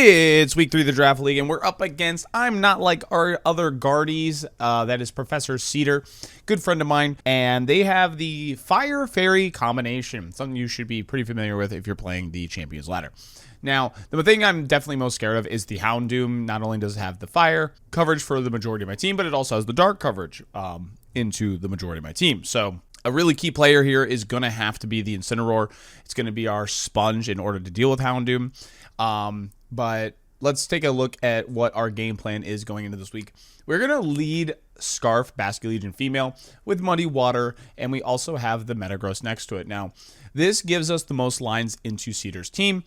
It's week 3 of the Draft League, and we're up against I'm Not Like Our Other Guardies. That is Professor Cedar, good friend of mine, and they have the Fire Fairy combination, something you should be pretty familiar with if you're playing the Champions Ladder. Now, the thing I'm definitely most scared of is the Houndoom. Not only does it have the fire coverage for the majority of my team, but it also has the dark coverage into the majority of my team. So a really key player here is going to have to be the Incineroar. It's going to be our sponge in order to deal with Houndoom. But let's take a look at what our game plan is going into this week. We're going to lead Scarf, Basket Legion Female, with Muddy Water, and we also have the Metagross next to it. Now, this gives us the most lines into Cedar's team.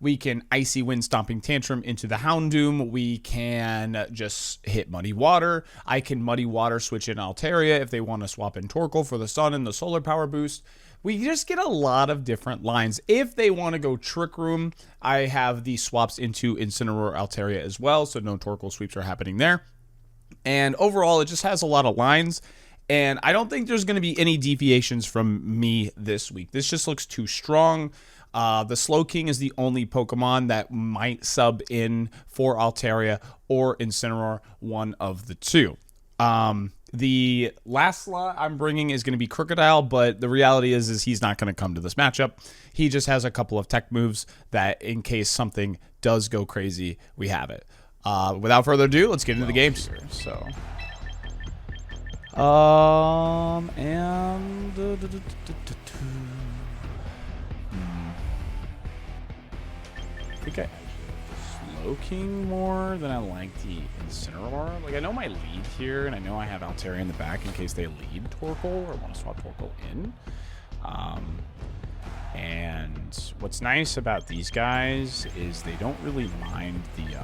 We can Icy Wind Stomping Tantrum into the Houndoom. We can just hit Muddy Water. I can Muddy Water switch in Altaria if they want to swap in Torkoal for the Sun and the Solar Power boost. We just get a lot of different lines. If they want to go Trick Room, I have the swaps into Incineroar Altaria as well, so no Torkoal sweeps are happening there. And overall, it just has a lot of lines, and I don't think there's going to be any deviations from me this week. This just looks too strong. The Slow King is the only Pokemon that might sub in for Altaria or Incineroar, one of the two. The last slot I'm bringing is going to be Crocodile, but the reality is he's not going to come to this matchup. He just has a couple of tech moves that in case something does go crazy, we have it. Without further ado, let's get into the games here. So, I think I Slow King more than I like the Incineroar. Like, I know my lead here, and I know I have Altaria in the back in case they lead Torkoal or want to swap Torkoal in. And what's nice about these guys is they don't really mind the,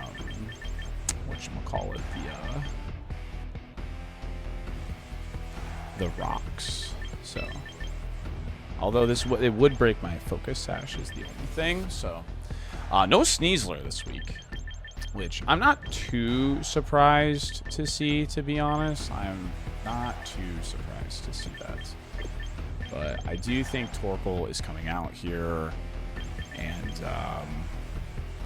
whatchamacallit, the rocks. So, although it would break my Focus Sash is the only thing, so. No Sneasler this week, which I'm not too surprised to see, to be honest. I'm not too surprised to see that. But I do think Torkoal is coming out here, and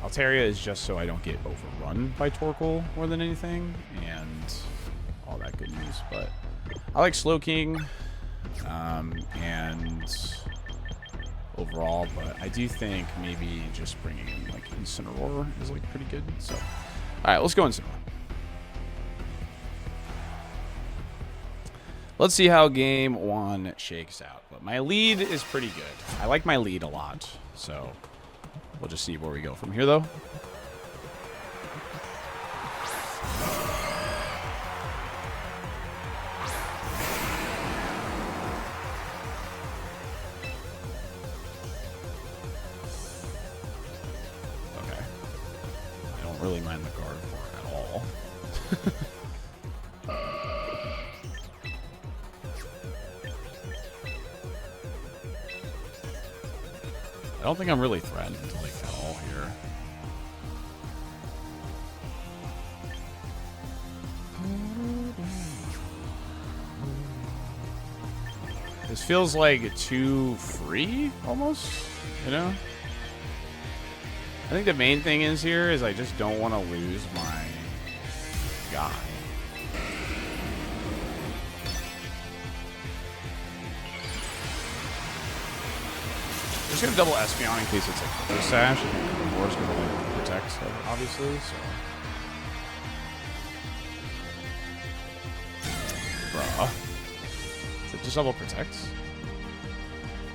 Altaria is just so I don't get overrun by Torkoal more than anything, and all that good news. But I like Slow King, and overall, but I do think maybe just bringing in like Incineroar is like pretty good. So, all right, let's go Incineroar. Let's see how game 1 shakes out. But my lead is pretty good. I like my lead a lot, so we'll just see where we go from here, though. Really mind the guard for at all. I don't think I'm really threatened like at all here. This feels like too free almost, you know? I think the main thing is here is I just don't want to lose my guy. I'm just gonna double Espeon in case it's like Focus Sash. I think the War's gonna like protect, obviously. So, bruh, is it just double protects?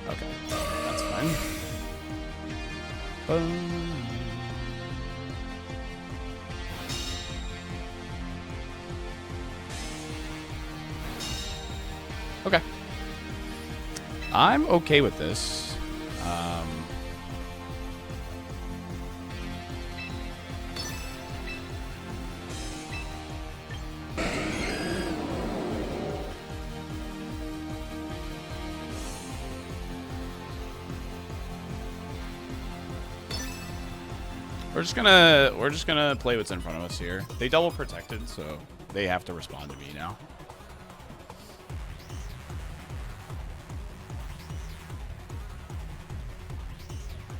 Okay, that's fine. Okay. I'm okay with this. We're just gonna play what's in front of us here. They double protected, so they have to respond to me now.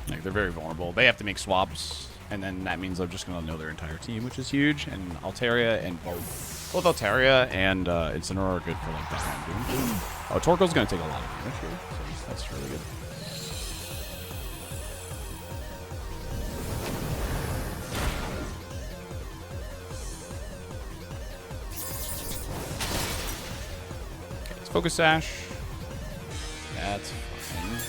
Like, they're very vulnerable. They have to make swaps And then that means I'm just going to know their entire team, which is huge. And Altaria and both Altaria and Incineroar are good for like that round doom. Oh, Torko's going to take a lot of damage here, so that's really good. Okay, let's Focus Sash. That's fine.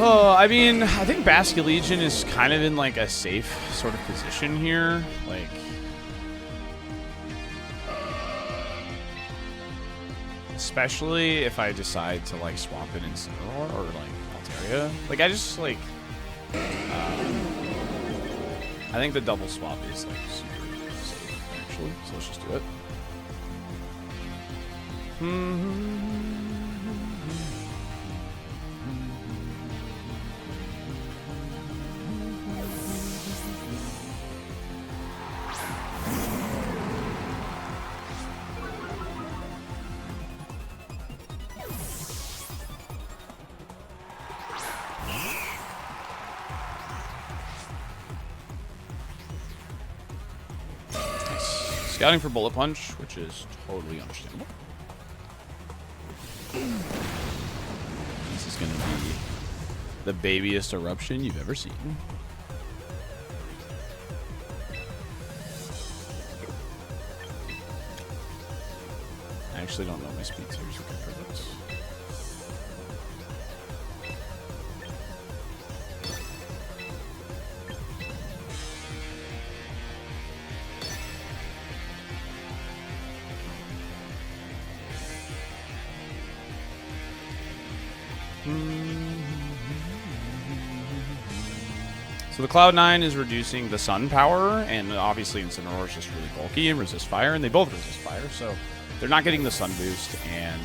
Oh, I mean, I think Basculegion is kind of in like a safe sort of position here. Like, especially if I decide to like swap in Incineroar or like Altaria. Like, I just like, I think the double swap is like super safe actually. So let's just do it. Scouting for Bullet Punch, which is totally understandable. This is going to be the babiest eruption you've ever seen. I actually don't know my speed tiers are good for this. So the Cloud9 is reducing the sun power, and obviously Incineroar is just really bulky and resist fire, and they both resist fire, so they're not getting the sun boost, and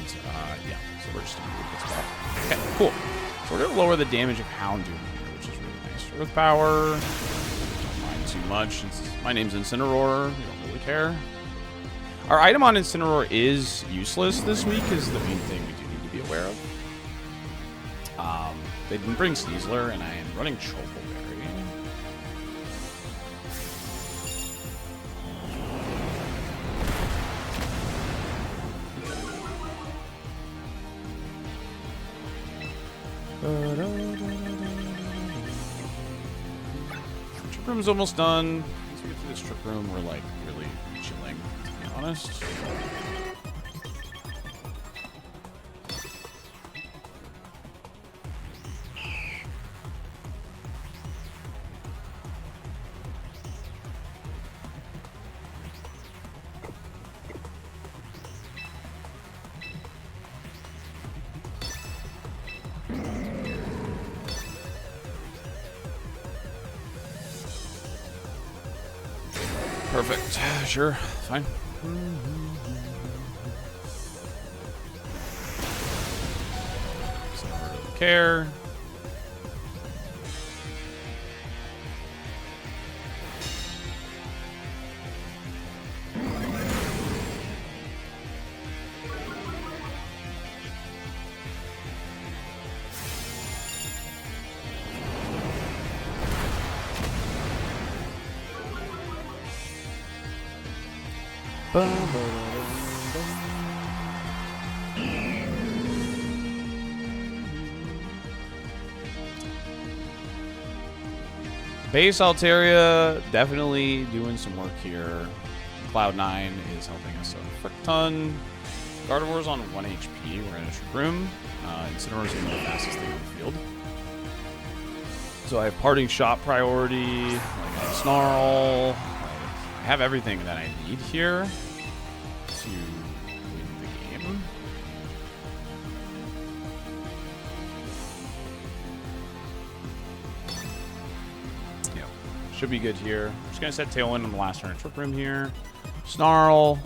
yeah, so we're just in a really good spot. Okay, cool. So we're going to lower the damage of Houndoom here, which is really nice. Earth power, don't mind too much. Since my name's Incineroar, we don't really care. Our item on Incineroar is useless this week, is the main thing we do need to be aware of. They didn't bring Sneasler, and I am running Chocoberry. Trick Room's almost done. Once we get through this Trick Room, we're like really chilling, to be honest. Perfect. Sure. Fine. So I don't really care. Base Altaria definitely doing some work here. Cloud9 is helping us a frick ton. Gardevoir's on 1 HP. We're in a Trick Room. Incineroar's going to be the fastest thing on the field. So I have Parting Shot priority. Like I have Snarl. I have everything that I need here to win the game. Yep. Should be good here. I'm just going to set Tailwind on the last turn of Trick Room here. Snarl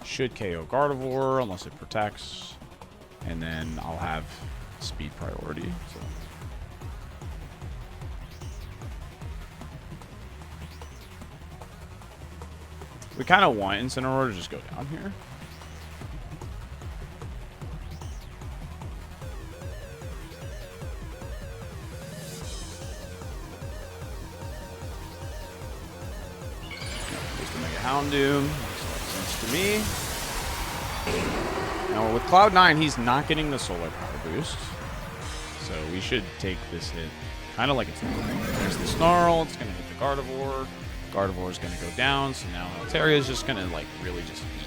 should KO Gardevoir unless it protects. and then I'll have speed priority. So. We kind of want Incineroar to just go down here. Just gonna make a Houndoom. Makes sense to me. Now with Cloud9, he's not getting the Solar Power boost, so we should take this hit kind of like it's normal. There's the Snarl. It's gonna hit the Gardevoir. Gardevoir is going to go down, so now Altaria is just going to, like, really just eat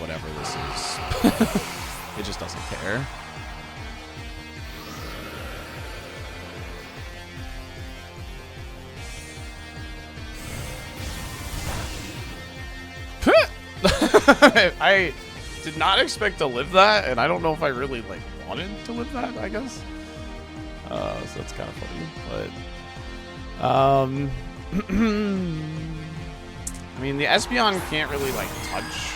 whatever this is. It just doesn't care. I did not expect to live that, and I don't know if I really, like, wanted to live that, I guess. So that's kind of funny, but... I mean, the Espeon can't really, like, touch.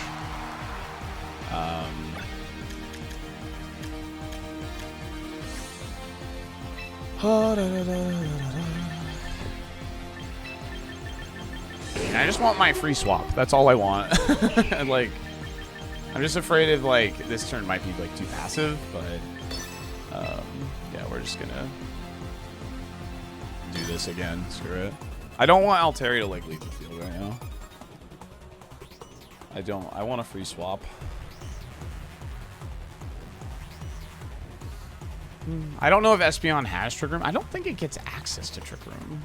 I just want my free swap. That's all I want. And, like, I'm just afraid of, like, this turn might be, like, too passive, but, yeah, we're just gonna do this again. Screw it. I don't want Altaria to, like, leave the field right now. I don't. I want a free swap. I don't know if Espeon has Trick Room. I don't think it gets access to Trick Room.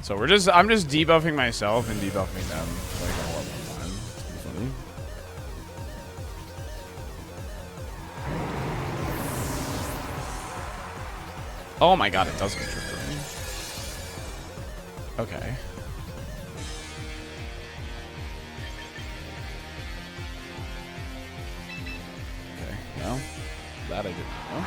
So I'm just debuffing myself and debuffing them, like, all at one time. It's pretty funny. Oh my god, it does get Trick Room. Okay. Okay, no. That I didn't know.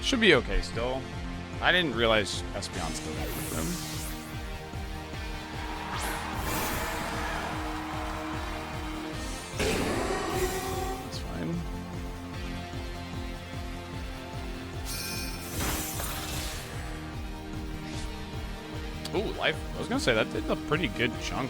Should be okay still. I didn't realize Espeon still had Trick Room. That's fine. Ooh, life. I was gonna say that did a pretty good chunk.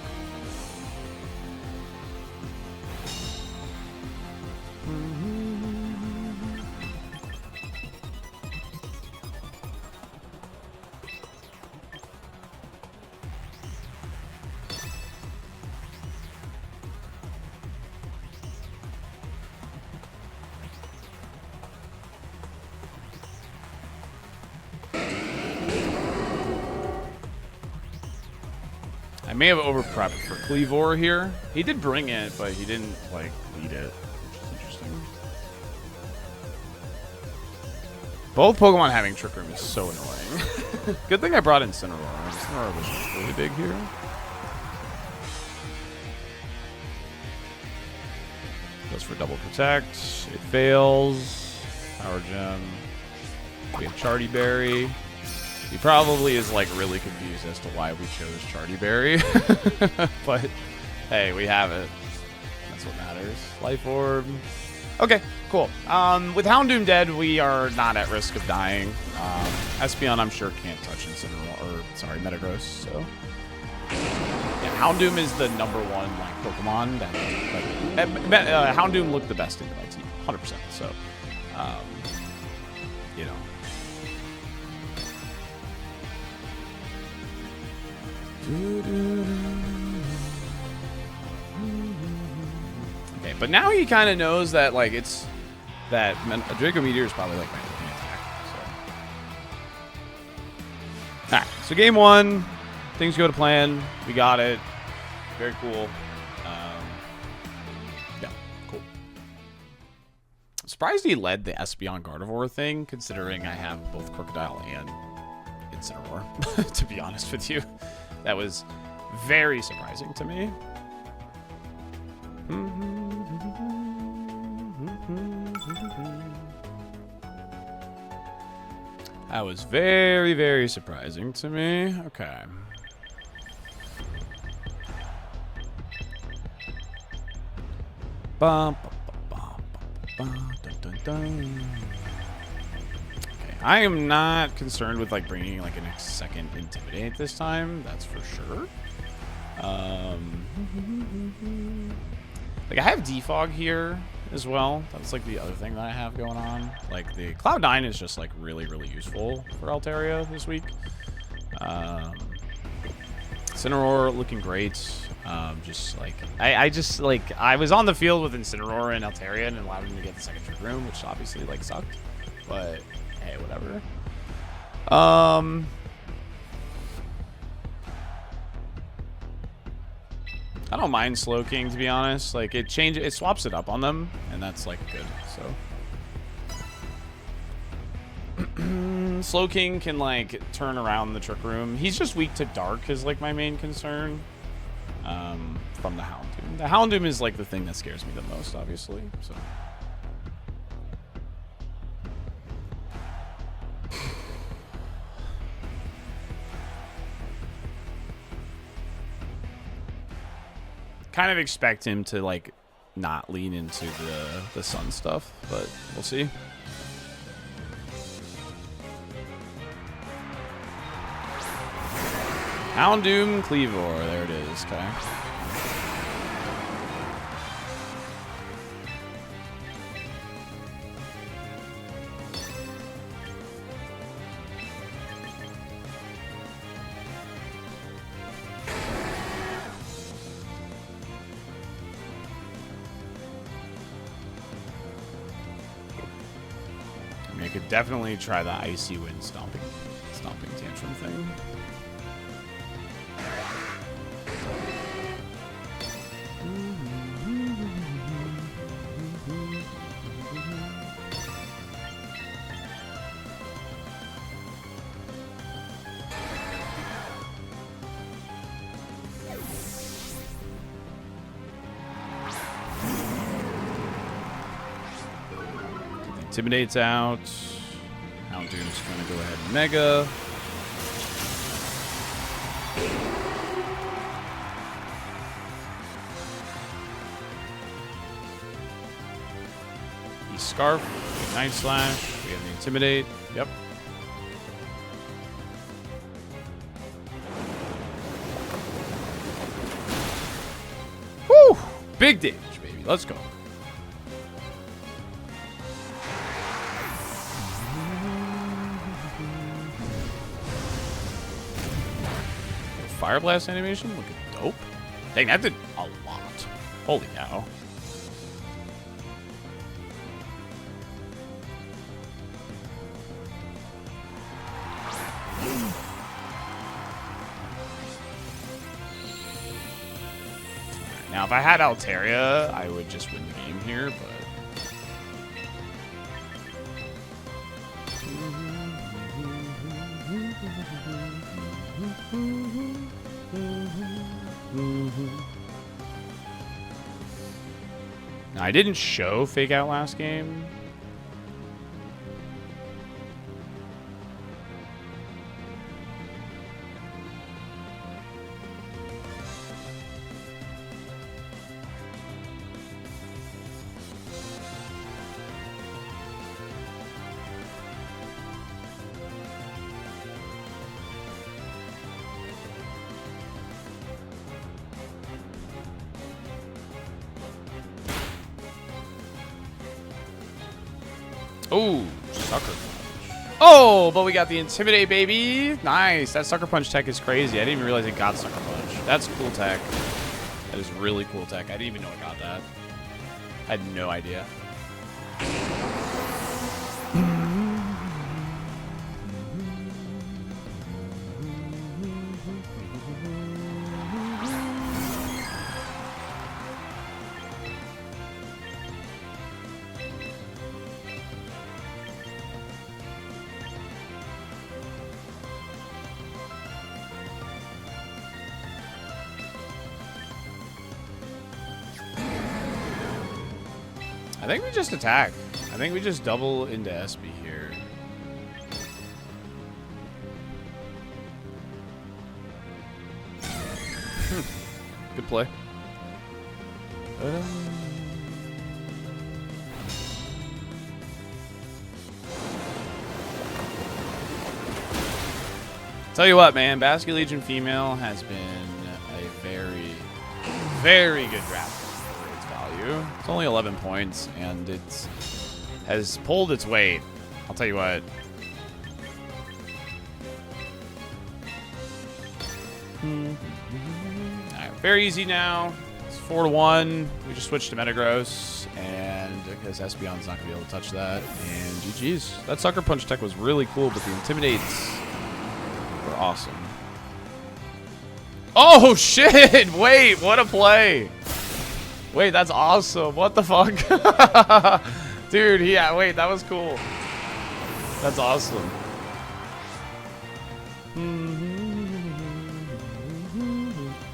I may have over-prepped for Cleavor here. He did bring it, but he didn't, like, lead it, which is interesting. Both Pokemon having Trick Room is so annoying. Good thing I brought in Incineroar. Incineroar was really big here. Goes for double protect. It fails. Power Gem. We have Charty Berry. He probably is, like, really confused as to why we chose Charty Berry. But, hey, we have it. That's what matters. Life Orb. Okay, cool. With Houndoom dead, we are not at risk of dying. Espeon, I'm sure, can't touch Incineroar, or, sorry, Metagross, so. Yeah, Houndoom is the #1, like, Pokemon that, like, Houndoom looked the best into my team, 100%, so, you know. Okay, but now he kind of knows that, like, it's that a Draco Meteor is probably like my only attack. So. Alright, so game 1, things go to plan. We got it. Very cool. Yeah. Surprised he led the Espeon Gardevoir thing, considering I have both Crocodile and Incineroar, to be honest with you. That was very surprising to me. That was very, very surprising to me. Okay. Bum, bum, bum, dun, dun, dun. Okay, I am not concerned with like bringing like a second Intimidate this time. That's for sure. Like I have Defog here as well. That's like the other thing that I have going on. Like the Cloud9 is just like really, really useful for Altaria this week. Incineroar looking great. Just like I was on the field with Incineroar and Altaria and allowed him to get the second trick room, which obviously like sucked. But hey, whatever. I don't mind Slowking, to be honest. Like it swaps it up on them, and that's like good. So Slowking can like turn around the trick room. He's just weak to Dark is like my main concern. From the Houndoom. The Houndoom is like the thing that scares me the most, obviously. So kind of expect him to like not lean into the sun stuff, but we'll see. Houndoom, Cleavor, there it is. Okay. I could definitely try the Icy Wind stomping tantrum thing. Intimidate's out. Houndoom's going to go ahead and Mega. He's Scarf. Night Slash. We have the Intimidate. Yep. Woo! Big damage, baby. Let's go. Fire Blast animation looking dope. Dang, that did a lot. Holy cow. Now, if I had Altaria, I would just win the game here, but I didn't show Fake Out last game. Oh, Sucker Punch. Oh, but we got the Intimidate, baby. Nice. That Sucker Punch tech is crazy. I didn't even realize it got Sucker Punch. That's cool tech. That is really cool tech. I didn't even know it got that. I had no idea. I think we just attack. I think we just double into SB here. Good play. Tell you what, man, Basket Legion female has been a very, very good draft for its value. It's only 11 points, and it has pulled its weight. I'll tell you what. All right, very easy now. It's 4-1. We just switched to Metagross, and because Espeon's not going to be able to touch that, and GG's. That Sucker Punch tech was really cool, but the Intimidates were awesome. Oh, shit! Wait, what a play! Wait, that's awesome. What the fuck? Dude, yeah, wait, that was cool. That's awesome.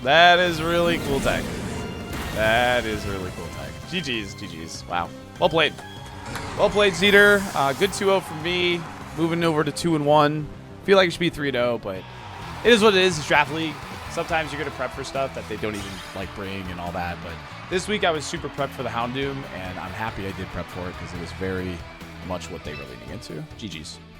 That is really cool tech. That is really cool tech. GG's, GG's. Wow. Well played. Well played, Cedar. Good 2-0 from me. Moving over to 2-1. Feel like it should be 3-0, but it is what it is. It's Draft League. Sometimes you're going to prep for stuff that they don't even like bring and all that. But this week I was super prepped for the Houndoom, and I'm happy I did prep for it because it was very much what they really needed to. GG's.